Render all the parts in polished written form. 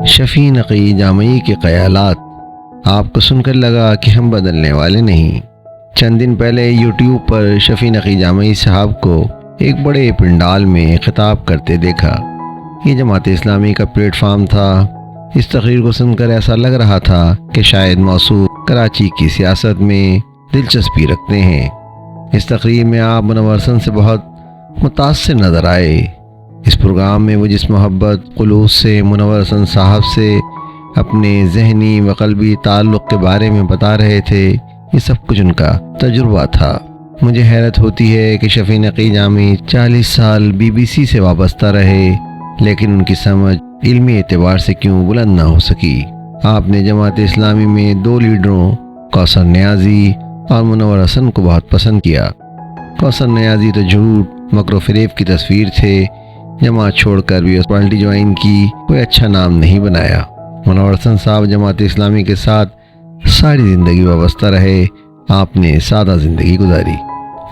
شفیع نقی جامعی کے خیالات آپ کو سن کر لگا کہ ہم بدلنے والے نہیں۔ چند دن پہلے یوٹیوب پر شفیع نقی جامعی صاحب کو ایک بڑے پنڈال میں خطاب کرتے دیکھا۔ یہ جماعت اسلامی کا پلیٹ فارم تھا۔ اس تقریر کو سن کر ایسا لگ رہا تھا کہ شاید موصوف کراچی کی سیاست میں دلچسپی رکھتے ہیں۔ اس تقریر میں آپ منور حسن سے بہت متاثر نظر آئے۔ اس پروگرام میں وہ جس محبت خلوص سے منور حسن صاحب سے اپنے ذہنی و قلبی تعلق کے بارے میں بتا رہے تھے، یہ سب کچھ ان کا تجربہ تھا۔ مجھے حیرت ہوتی ہے کہ شفیع نقی جامعی 40 سال BBC سے وابستہ رہے، لیکن ان کی سمجھ علمی اعتبار سے کیوں بلند نہ ہو سکی۔ آپ نے جماعت اسلامی میں 2 لیڈروں کوثر نیازی اور منور حسن کو بہت پسند کیا۔ کوثر نیازی تو جھوٹ، مکر و فریب کی تصویر تھے، جماعت چھوڑ کر بھی اس پارٹی جوائن کی، کوئی اچھا نام نہیں بنایا۔ منور حسن صاحب جماعت اسلامی کے ساتھ ساری زندگی وابستہ رہے، آپ نے سادہ زندگی گزاری۔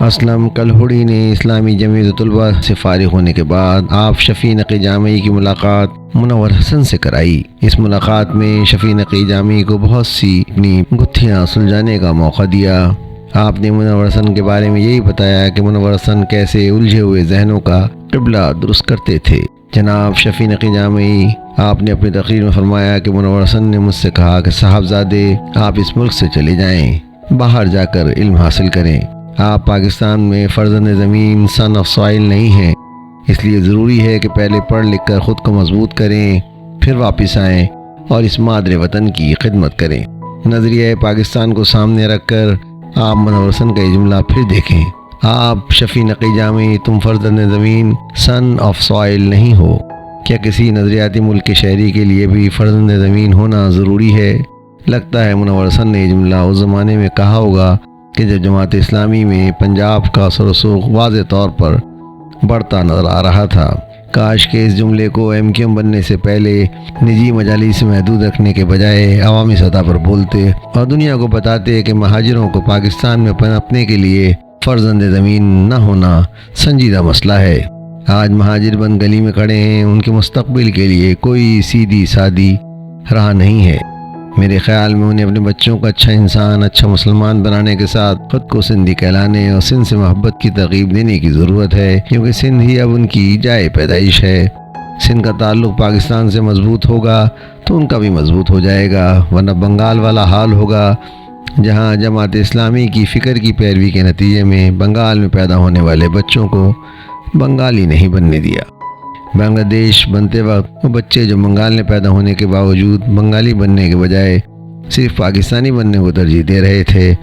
اسلم کلہوڑی نے اسلامی جمعیت طلبہ سے فارغ ہونے کے بعد آپ شفیع نقی جامعی کی ملاقات منور حسن سے کرائی۔ اس ملاقات میں شفیع نقی جامعی کو بہت سی اپنی گتھیاں سلجھانے کا موقع دیا۔ آپ نے منور حسن کے بارے میں یہی بتایا کہ منور حسن کیسے الجھے ہوئے ذہنوں کا قبلہ درست کرتے تھے۔ جناب شفیع نقی جامعی، آپ نے اپنی تقریر میں فرمایا کہ منور حسن نے مجھ سے کہا کہ صاحبزادے آپ اس ملک سے چلے جائیں، باہر جا کر علم حاصل کریں۔ آپ پاکستان میں فرزند زمین سن آف سوائل نہیں ہیں، اس لیے ضروری ہے کہ پہلے پڑھ لکھ کر خود کو مضبوط کریں، پھر واپس آئیں اور اس مادر وطن کی خدمت کریں۔ نظریہ پاکستان کو سامنے رکھ کر آپ منور حسن کا یہ جملہ پھر دیکھیں۔ آپ شفیع نقی جامعی، تم فرزند زمین سن آف سوائل نہیں ہو۔ کیا کسی نظریاتی ملک کے شہری کے لیے بھی فرزند زمین ہونا ضروری ہے؟ لگتا ہے منور حسن نے یہ جملہ اس زمانے میں کہا ہوگا کہ جب جماعت اسلامی میں پنجاب کا اثر و رسوخ واضح طور پر بڑھتا نظر آ رہا تھا۔ کاش کہ اس جملے کو MQM بننے سے پہلے نجی مجالس سے محدود رکھنے کے بجائے عوامی سطح پر بولتے اور دنیا کو بتاتے کہ مہاجروں کو پاکستان میں پنپنے کے لیے فرزند زمین نہ ہونا سنجیدہ مسئلہ ہے۔ آج مہاجر بند گلی میں کھڑے ہیں، ان کے مستقبل کے لیے کوئی سیدھی سادی راہ نہیں ہے۔ میرے خیال میں انہیں اپنے بچوں کو اچھا انسان، اچھا مسلمان بنانے کے ساتھ خود کو سندھی کہلانے اور سندھ سے محبت کی ترغیب دینے کی ضرورت ہے، کیونکہ سندھ ہی اب ان کی جائے پیدائش ہے۔ سندھ کا تعلق پاکستان سے مضبوط ہوگا تو ان کا بھی مضبوط ہو جائے گا، ورنہ بنگال والا حال ہوگا، جہاں جماعت اسلامی کی فکر کی پیروی کے نتیجے میں بنگال میں پیدا ہونے والے بچوں کو بنگالی نہیں بننے دیا۔ بنگلہ دیش بنتے وقت وہ بچے جو بنگال میں پیدا ہونے کے باوجود بنگالی بننے کے بجائے صرف پاکستانی بننے کو ترجیح دے رہے تھے،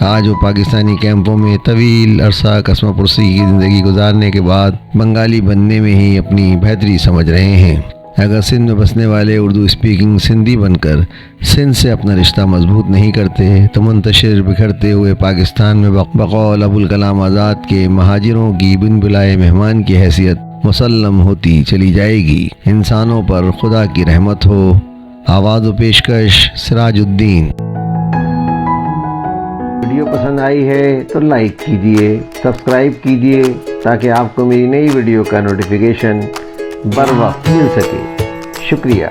آج وہ پاکستانی کیمپوں میں طویل عرصہ قسمہ پرسی کی زندگی گزارنے کے بعد بنگالی بننے میں ہی اپنی بہتری سمجھ رہے ہیں۔ اگر سندھ میں بسنے والے اردو اسپیکنگ سندھی بن کر سندھ سے اپنا رشتہ مضبوط نہیں کرتے تو منتشر بکھرتے ہوئے پاکستان میں بقول ابوالکلام آزاد کے مہاجروں کی بن بلائے مہمان کی حیثیت مسلم ہوتی چلی جائے گی۔ انسانوں پر خدا کی رحمت ہو۔ آواز و پیشکش سراج الدین۔ ویڈیو پسند آئی ہے تو لائک کیجئے، سبسکرائب کیجئے تاکہ آپ کو میری نئی ویڈیو کا نوٹیفیکیشن بر وقت مل سکے۔ شکریہ۔